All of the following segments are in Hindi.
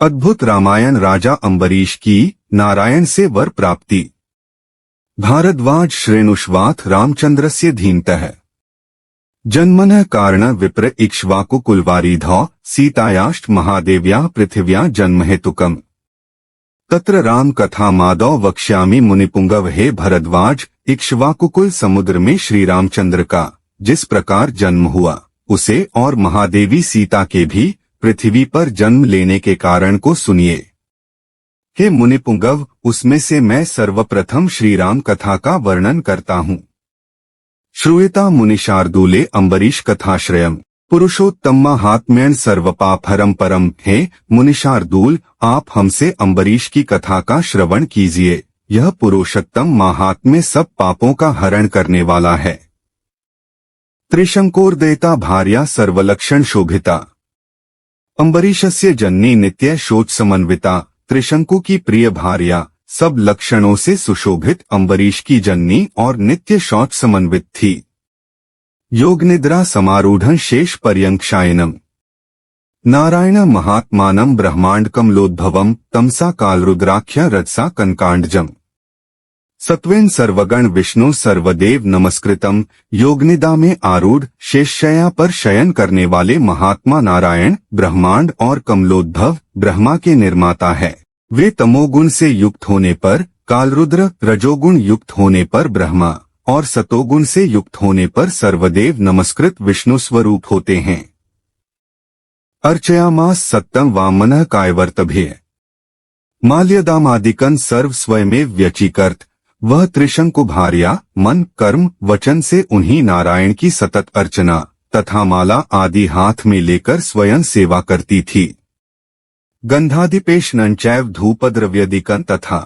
अद्भुत रामायण राजा अम्बरीश की नारायण से वर प्राप्ति। भारद्वाज श्रेणुष्वाथ रामचंद्रस्य धीमतः जन्मनः कारण विप्र इक्ष्वाकु कुलवारिधौ सीतायाश्च महादेव्या पृथिव्या जन्महेतुकम्। तत्र राम कथा मादौ वक्ष्यामि मुनिपुंगव। हे भरद्वाज, इक्ष्वाकुकुल समुद्र में श्री रामचंद्र का जिस प्रकार जन्म हुआ उसे और महादेवी सीता के भी पृथ्वी पर जन्म लेने के कारण को सुनिए। हे मुनिपुंगव, उसमें से मैं सर्वप्रथम श्री राम कथा का वर्णन करता हूँ। श्रूयता मुनिशार्दूले अम्बरीश कथाश्रयम्। पुरुषोत्तम महात्म्यन सर्वपापहरम परम। हे मुनिशार्दूल, आप हमसे अम्बरीश की कथा का श्रवण कीजिए। यह पुरुषोत्तम महात्म्य सब पापों का हरण करने वाला है। त्रिशंकोर्दयिता भार्या सर्वलक्षण शोभिता। अम्बरीशस्य जननी नित्य शोच समन्विता। त्रिशंकु की प्रिय भार्या सब लक्षणों से सुशोभित अम्बरीश की जननी और नित्य शौच समन्वित थी। योग निद्रा समारूढ़ शेष पर्यंक्षायनम। नारायण महात्मानं ब्रह्मांड कमलोद्भवम तमसा कालरुद्राख्य रजसा कनकांडजम। सत्वेन सर्वगण विष्णु सर्वदेव नमस्कृतम। योगनिदा में आरूढ़ शेषशया पर शयन करने वाले महात्मा नारायण ब्रह्मांड और कमलोद्भव ब्रह्मा के निर्माता है। वे तमोगुण से युक्त होने पर कालरुद्र, रजोगुण युक्त होने पर ब्रह्मा और सतोगुण से युक्त होने पर सर्वदेव नमस्कृत विष्णु स्वरूप होते हैं। अर्चयामास सत्तम वामनः कायवर्तभ्य। माल्यदामादिकन सर्व स्वयमेव व्यचीकर्त। वह त्रिशंकु भार्या मन कर्म वचन से उन्हीं नारायण की सतत अर्चना तथा माला आदि हाथ में लेकर स्वयं सेवा करती थी। गंधादिपेशनं चैव धूपद्रव्यदिकं तथा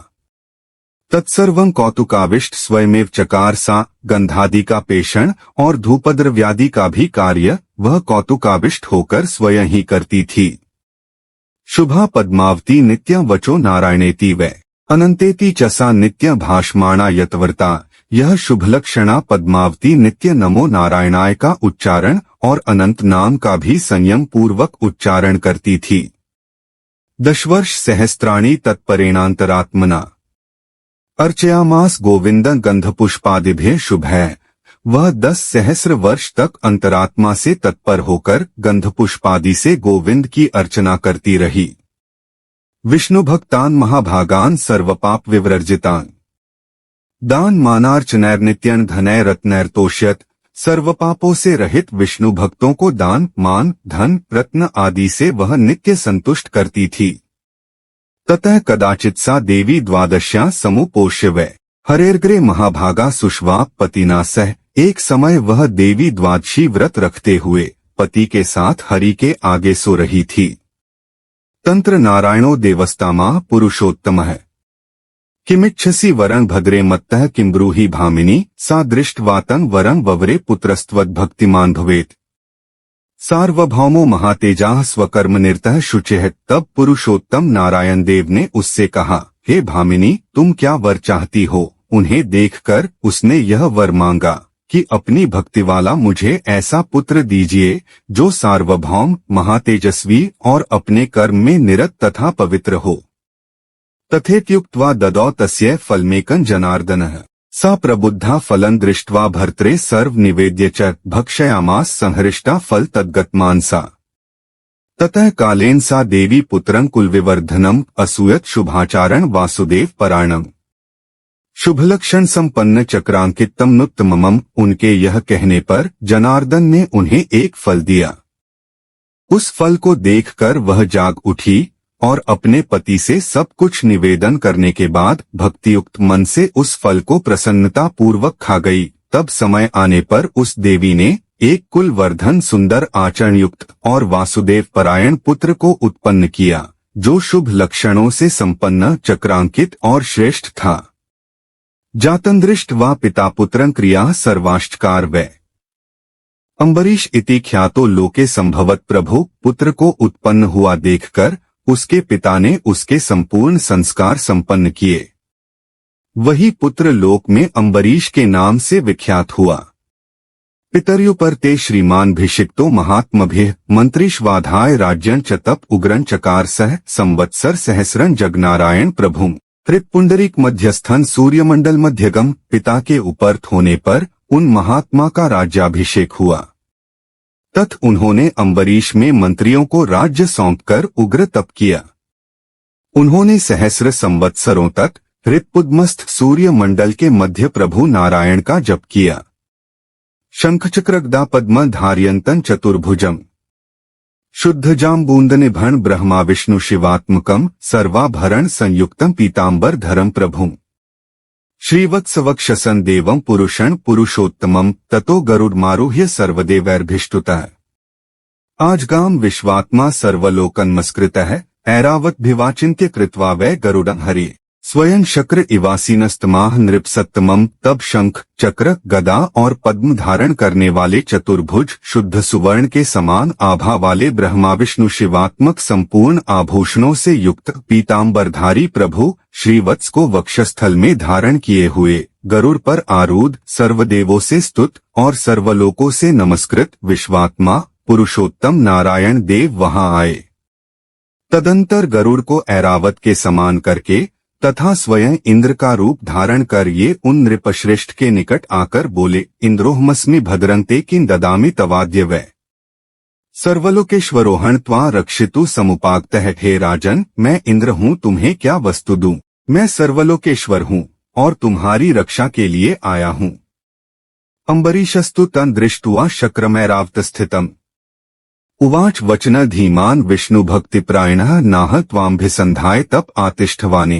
तत्सर्वं कौतुकाविष्ट स्वयमेव चकार। सा गंधादि का पेषण और धूपद्रव्यादि का भी कार्य वह कौतुकाविष्ट होकर स्वयं ही करती थी। शुभा पद्मावती नित्यं वचो नारायणेति वै अनंतेति च सा नित्य भाषमाणा यतवर्ता। यह शुभलक्षणा पद्मावती नित्य नमो नारायणाय का उच्चारण और अनंत नाम का भी संयम पूर्वक उच्चारण करती थी। 10 वर्ष सहस्त्राणि तत्परेणांतरात्मना। अर्चयामास गोविंद गंधपुष्पादिभ्य शुभः। वह 10 सहस्र वर्ष तक अंतरात्मा से तत्पर होकर गंधपुष्पादि से गोविंद की अर्चना करती रही। विष्णु भक्तान महाभागान सर्वपाप विवर्जितान। दान मानार्चनैर्नित्यन धनैर रत्नैर्तोष्यत। सर्वपापों से रहित विष्णु भक्तों को दान मान धन रत्न आदि से वह नित्य संतुष्ट करती थी। ततः कदाचित सा देवी द्वादश्या समुपोष्य वै हरेर्ग्रे महाभागा सुष्वा पतिना सह। एक समय वह देवी द्वादशी व्रत रखते हुए पति के साथ हरि के आगे सो रही थी। तंत्र नारायणो देवस्तामा पुरुषोत्तमः। किमिच्छसि वरं भद्रे मत्तः किं ब्रूहि भामिनी। सा दृष्ट्वा तं वरं ववरे पुत्रस्त्वद्भक्तिमान् भवेत्। सार्वभौमो महातेजाः स्वकर्मनिरतः शुचिः। तब पुरुषोत्तम नारायण देव ने उससे कहा, हे भामिनी, तुम क्या वर चाहती हो। उन्हें देखकर उसने यह वर मांगा कि अपनी भक्ति वाला मुझे ऐसा पुत्र दीजिए जो सार्वभौम महातेजस्वी और अपने कर्म में निरत तथा पवित्र हो। तथेत्युक्त्वा ददौ तस्य फलमेकं जनार्दनः। सा प्रबुद्धा फलं दृष्ट्वा भर्त्रे सर्व निवेद्य च भक्षयामास संहृष्टा फल तद्गतमानसा। ततः कालेन सा देवी पुत्रं कुलविवर्धनम असूयत शुभाचारण वासुदेव परायणम। शुभलक्षण संपन्न चक्रांकितम नुत्तमम। उनके यह कहने पर जनार्दन ने उन्हें एक फल दिया। उस फल को देखकर वह जाग उठी और अपने पति से सब कुछ निवेदन करने के बाद भक्तियुक्त मन से उस फल को प्रसन्नता पूर्वक खा गई। तब समय आने पर उस देवी ने एक कुलवर्धन सुंदर आचरण युक्त और वासुदेव परायण पुत्र को उत्पन्न किया जो शुभ लक्षणों से संपन्न चक्रांकित और श्रेष्ठ था। जातं दृष्ट्वा पिता पुत्रं क्रिया सर्वाष्टकार वै। अम्बरीश इति ख्यातो लोके संभवत। प्रभु पुत्र को उत्पन्न हुआ देखकर उसके पिता ने उसके संपूर्ण संस्कार संपन्न किए। वही पुत्र लोक में अम्बरीश के नाम से विख्यात हुआ। पितर्युपर्ते श्रीमान्भिषिक्तो महात्मभिः मंत्रीष्वाधाय राज्यं च तप उग्रं चकार सह संवत्सर सहस्रं जगनारायण प्रभुम। त्रिपुंडरीक मध्यस्थन सूर्यमंडल मध्यगम पिता के उपर्थ होने पर उन महात्मा का राज्याभिषेक हुआ। तथ उन्होंने अम्बरीश में मंत्रियों को राज्य सौंपकर उग्र तप किया। उन्होंने सहस्र संवत्सरों तक हृत्पुदमस्थ सूर्यमंडल के मध्य प्रभु नारायण का जप किया। शंखचक्र गदा पद्म धार्यंतन चतुर्भुजम शुद्ध जाम्बूंदनिभण ब्रह्मा विष्णु शिवात्मकम सर्वाभरण संयुक्तम पीतांबर धरम प्रभुम। श्रीवत्सवक्षसन देवं पुरुषं पुरुषोत्तमं ततो गरुडमारुह्य सर्वदेवैर्भिष्टुतः। आजगाम विश्वात्मा सर्वलोकन्मस्कृतः ऐरावत कृत्वा वै गरुडं हरि। स्वयं शक्र इवासीनस्तमाह नृपसत्तमम तब शंख चक्र गदा और पद्म धारण करने वाले चतुर्भुज शुद्ध सुवर्ण के समान आभा वाले ब्रह्मा विष्णु शिवात्मक संपूर्ण आभूषणों से युक्त पीतांबरधारी प्रभु श्रीवत्स को वक्षस्थल में धारण किए हुए गरुड़ पर आरूढ़ सर्वदेवों से स्तुत और सर्वलोकों से नमस्कृत विश्वात्मा पुरुषोत्तम नारायण देव वहां आए। तदंतर गरुड़ को ऐरावत के समान करके तथा स्वयं इंद्र का रूप धारण कर ये उन नृपश्रेष्ठ के निकट आकर बोले, इंद्रोहमस्मि भद्रन्ते किं ददामि तवाद्य वै। सर्वलोकेश्वरोहण त्वा रक्षितु समुपागतः। हे राजन, मैं इंद्र हूँ, तुम्हें क्या वस्तु दूं? मैं सर्वलोकेश्वर हूँ और तुम्हारी रक्षा के लिए आया हूँ। अम्बरीशस्तु तं दृष्ट्वा शक्रमैरावतस्थितम् उवाच वचन धीमान विष्णु भक्तिप्रायणः नाह त्वाम्भिसन्धाय तप आतिष्ठवाने।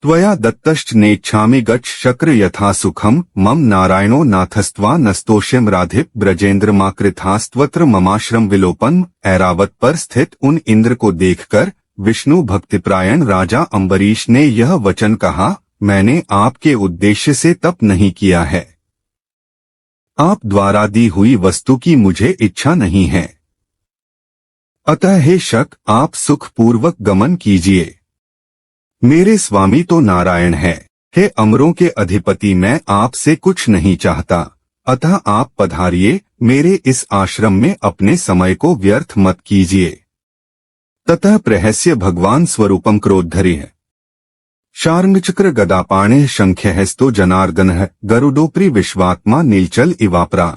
त्वया दत्तश्च नेच्छामि गच्छ शक्र यथा सुखम मम नारायणो नाथस्त्वा नस्तोष्यम राधिप ब्रजेन्द्रमाकृथास्त्वत्र ममाश्रम विलोपन। ऐरावत पर स्थित उन इंद्र को देखकर विष्णु भक्तिप्रायण राजा अम्बरीश ने यह वचन कहा, मैंने आपके उद्देश्य से तप नहीं किया है। आप द्वारा दी हुई वस्तु की मुझे इच्छा नहीं है। अतः हे शक, आप सुखपूर्वक गमन कीजिए। मेरे स्वामी तो नारायण है। हे अमरों के अधिपति, मैं आपसे कुछ नहीं चाहता, अतः आप पधारिए, मेरे इस आश्रम में अपने समय को व्यर्थ मत कीजिए। ततः प्रहस्य भगवान स्वरूपम क्रोद्धरिः शार्ङ्गचक्र गदापाणे शंख्यहस्तो जनार्दनः गरुडोपरि विश्वात्मा नीलचल इवापरा।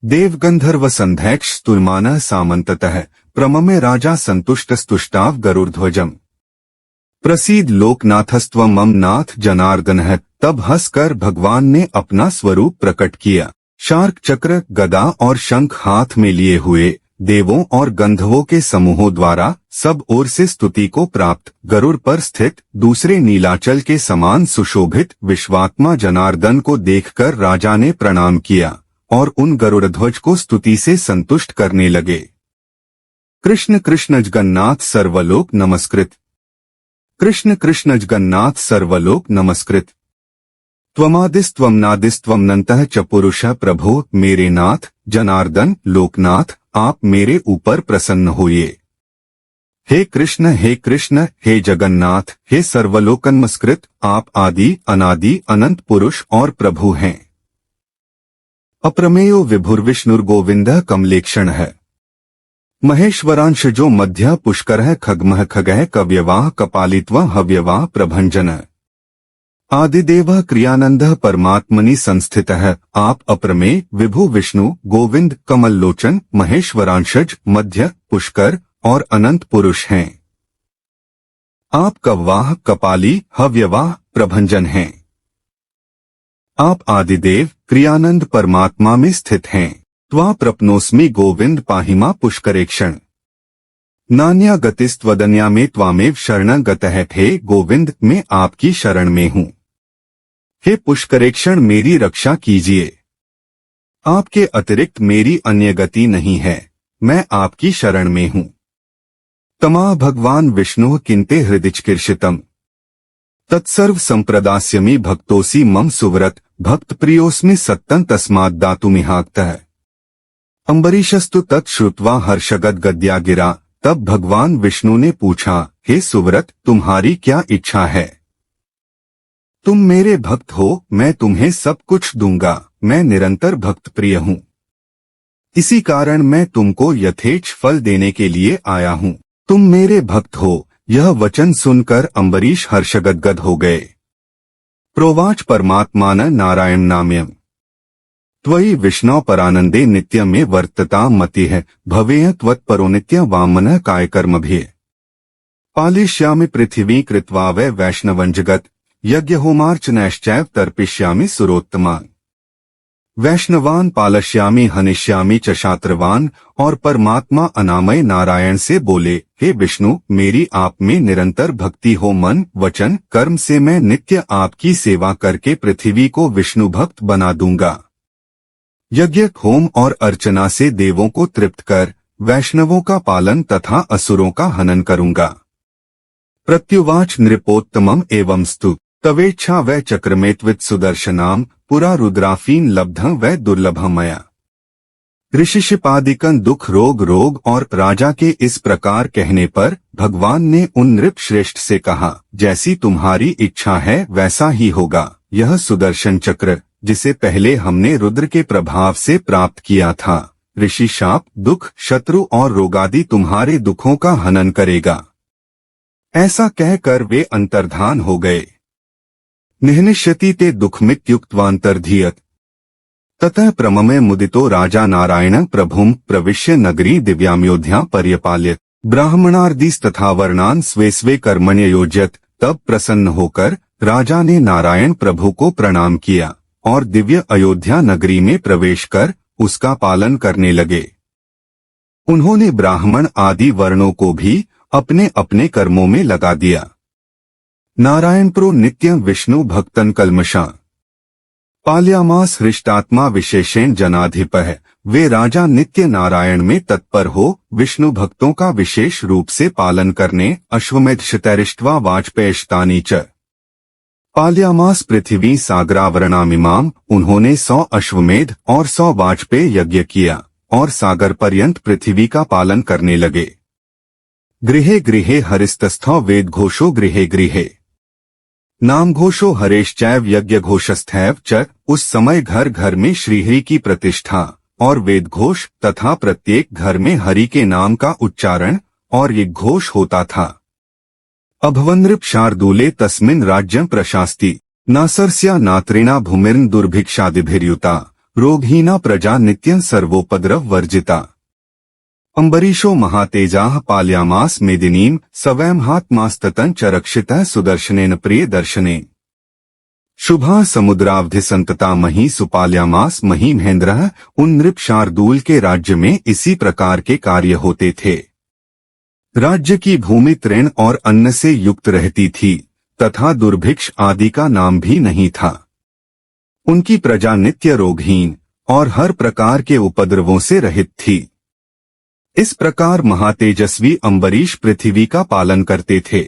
देवगंधर्व संध्यक्ष स्तुयमानः सामंततः प्रममे राजा संतुष्टस्तुष्टाव गरुड़ध्वजम। प्रसीद लोकनाथस्त्व मम नाथ जनार्दनः। तब हंसकर भगवान ने अपना स्वरूप प्रकट किया। शार्क चक्र गदा और शंख हाथ में लिए हुए देवों और गंधर्वों के समूहों द्वारा सब ओर से स्तुति को प्राप्त गरुड़ पर स्थित दूसरे नीलाचल के समान सुशोभित विश्वात्मा जनार्दन को देखकर राजा ने प्रणाम किया और उन गरुड़ध्वज को स्तुति से संतुष्ट करने लगे। कृष्ण कृष्ण जगन्नाथ सर्वलोक नमस्कृत। कृष्ण कृष्ण जगन्नाथ सर्वलोक नमस्कृत। त्वमादिस्त्वम नादिस्त्वम नन्तः च पुरुषः। प्रभो मेरे नाथ जनार्दन लोकनाथ, आप मेरे ऊपर प्रसन्न होइए। हे कृष्ण हे जगन्नाथ, हे सर्वलोकनमस्कृत, आप आदि अनादि अनंत पुरुष और प्रभु हैं। अप्रमेयो विभुर्विष्णुर्गोविंदः कमलेक्षणः। महेश्वरांशजो मध्य पुष्करः खग्मः खगः कव्यवाह कपालित्वा हव्यवाह प्रभंजन। आदिदेवः क्रियानंदः परमात्मनि संस्थितः। आप अप्रमेय विभु विष्णु गोविंद कमललोचन महेश्वरांशज मध्य पुष्कर और अनंत पुरुष हैं। आप कव्वाह कपाली हव्यवाह प्रभंजन हैं। आप आदिदेव क्रियानंद परमात्मा में स्थित हैं। त्वा प्रपनोस्मि गोविंद पाहिमा पुष्करेक्षण। नान्या गतिस्त्वदन्या में त्वामेव शरण गतः। हे गोविंद, मैं आपकी शरण में हूँ। हे पुष्करेक्षण, मेरी रक्षा कीजिए। आपके अतिरिक्त मेरी अन्य गति नहीं है, मैं आपकी शरण में हूँ। तमा भगवान विष्णु किन्ते हृदिचिकीर्षितम् तत्सर्व संप्रदास्यमि भक्तोसि मम सुव्रत। भक्त प्रियोस्मि सत्तं तस्मात् दातुमिहाक्तः। अम्बरीशस्तु तत्श्रुत्वा हर्षगद गद्या गिरा। तब भगवान विष्णु ने पूछा, हे सुव्रत, तुम्हारी क्या इच्छा है? तुम मेरे भक्त हो, मैं तुम्हें सब कुछ दूंगा, मैं निरंतर भक्त प्रिय हूँ। इसी कारण मैं तुमको यथेच्छ फल देने के लिए आया हूँ। तुम मेरे भक्त हो। यह वचन सुनकर अम्बरीश हर्षगदगद हो गए। प्रोवाच परमात्मान नारायण नाम्यम त्वयि विष्णु परानंदे नित्यमे वर्तता मतिः भवेय त्वत्परो नित्य वामन काय कर्मभिः पालिष्यामि पृथिवी कृत्वा वै वैष्णवं जगत् यज्ञ होमार्चनैश्चैव तर्पिष्यामि सुरोत्तमान् वैष्णवान पालश्यामी हनिष्यामी च शात्रवान। और परमात्मा अनामय नारायण से बोले, हे विष्णु, मेरी आप में निरंतर भक्ति हो, मन वचन कर्म से मैं नित्य आपकी सेवा करके पृथ्वी को विष्णु भक्त बना दूंगा। यज्ञ होम और अर्चना से देवों को तृप्त कर वैष्णवों का पालन तथा असुरों का हनन करूंगा। प्रत्युवाच नृपोत्तमम् एवं स्तु तवेच्छा वै चक्रमेत्वित सुदर्शनाम पुरा रुद्राफीन लब्धं वै दुर्लभं मया। ऋषिशिपादिकन दुख रोग और राजा के इस प्रकार कहने पर भगवान ने उन नृप श्रेष्ठ से कहा, जैसी तुम्हारी इच्छा है वैसा ही होगा। यह सुदर्शन चक्र जिसे पहले हमने रुद्र के प्रभाव से प्राप्त किया था, ऋषि शाप दुख शत्रु और रोगादि तुम्हारे दुखों का हनन करेगा। ऐसा कहकर वे अंतर्धान हो गए। निहनिष्यति ते दुःखमित्युक्त्वान्तर्धीयत ततः प्रममे मुदितो राजा नारायण प्रभुं प्रविश्य नगरी दिव्याम्योध्या पर्यपाल्यत ब्राह्मणार्दिस्तथा वर्णान स्वे स्वे कर्मण्य योज्यत। तब प्रसन्न होकर राजा ने नारायण प्रभु को प्रणाम किया और दिव्य अयोध्या नगरी में प्रवेश कर उसका पालन करने लगे। उन्होंने ब्राह्मण आदि वर्णों को भी अपने अपने कर्मों में लगा दिया। नारायण प्रो नित्य विष्णु भक्तन कल्मषा पाल्यामास हृष्टात्मा विशेषेण जनाधिपः। वे राजा नित्य नारायण में तत्पर हो विष्णु भक्तों का विशेष रूप से पालन करने अश्वमेध शतैरिष्ट्वा वाजपेयशतानि च पाल्यामास पृथ्वी सागरावरणामिमाम। उन्होंने 100 अश्वमेध और 100 वाजपेय यज्ञ किया और सागर पर्यंत पृथ्वी का पालन करने लगे। गृहे गृहे हरिस्तस्थो वेद घोषो गृहे गृहे नाम घोषो हरेश्चैव यज्ञ घोषस्थैव च। उस समय घर घर में श्रीहरि की प्रतिष्ठा और वेद घोष तथा प्रत्येक घर में हरि के नाम का उच्चारण और यज्ञ घोष होता था। अभवनृप शार्दूले तस्मिन् राज्यं प्रशास्ति नासर्स्या नात्रिणा भूमिर्न दुर्भिक्षादिभिर्युता रोगहीना प्रजा नित्यं सर्वोपद्रव वर्जिता। अम्बरीशो महातेजाः पाल्यामास मेदिनीं सवैमहात्मास्ततं च रक्षितः सुदर्शनेन प्रिय दर्शने शुभा समुद्रावधि संतता मही सुपाल्यामास मही महेंद्रः। उन नृप शार्दूल के राज्य में इसी प्रकार के कार्य होते थे। राज्य की भूमि तृण और अन्न से युक्त रहती थी तथा दुर्भिक्ष आदि का नाम भी नहीं था। उनकी प्रजा नित्य रोगहीन और हर प्रकार के उपद्रवों से रहित थी। इस प्रकार महातेजस्वी अम्बरीश पृथ्वी का पालन करते थे।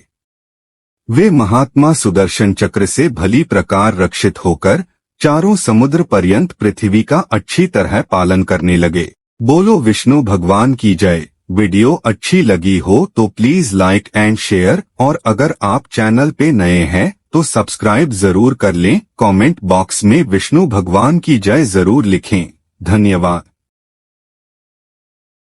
वे महात्मा सुदर्शन चक्र से भली प्रकार रक्षित होकर चारों समुद्र पर्यंत पृथ्वी का अच्छी तरह पालन करने लगे। बोलो विष्णु भगवान की जय। वीडियो अच्छी लगी हो तो प्लीज लाइक एंड शेयर, और अगर आप चैनल पे नए हैं तो सब्सक्राइब जरूर कर लें। कमेंट बॉक्स में विष्णु भगवान की जय जरूर लिखें। धन्यवाद।